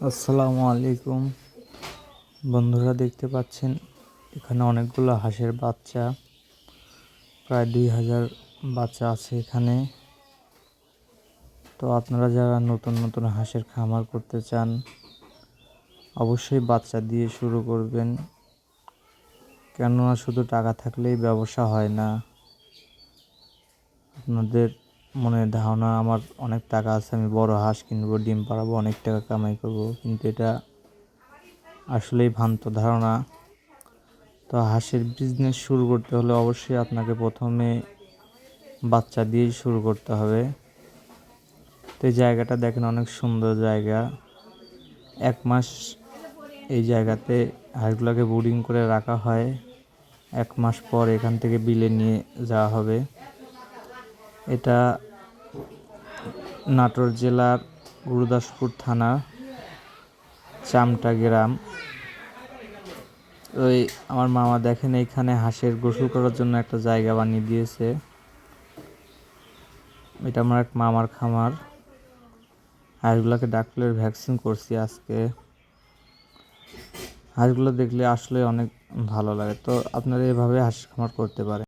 আসসালামু আলাইকুম বন্ধুরা, দেখতে পাচ্ছেন এখানে অনেকগুলো হাঁসের বাচ্চা, প্রায় 2000 বাচ্চা আছে এখানে। তো আপনারা যারা নতুন নতুন হাঁসের খামার করতে চান, অবশ্যই বাচ্চা দিয়ে শুরু করবেন, কেননা শুধু টাকা থাকলেই ব্যবসা হয় না। আপনাদের মনে ধারণা আমার অনেক টাকা আছে, আমি বড় হাঁস কিনবো, ডিম পাড়াবো, অনেক টাকা কামাই করব, কিন্তু এটা আসলেই ভ্রান্ত ধারণা। তো হাঁসের বিজনেস শুরু করতে হলে অবশ্যই আপনাকে প্রথমে বাচ্চা দিয়েই শুরু করতে হবে। তো এই জায়গাটা দেখেন, অনেক সুন্দর জায়গা। 1 মাস এই জায়গাতে হাঁসগুলোকে ব্রুডিং করে রাখা হয়। 1 মাস পর এখান থেকে বিলে নিয়ে যাওয়া হবে। এটা নাটোর জেলার গুরুদাসপুর থানা চামটা গ্রাম। ওই আমার মামা দেখেন এইখানে হাঁসের গোসল করার জন্য একটা জায়গা বানিয়ে দিয়েছে। এটা আমার এক মামার খামার। হাঁসগুলোকে ডাক্তারের ভ্যাকসিন করছি আজকে। হাঁসগুলো দেখলে আসলে অনেক ভালো লাগে। তো আপনারা এভাবে হাঁস খামার করতে পারেন।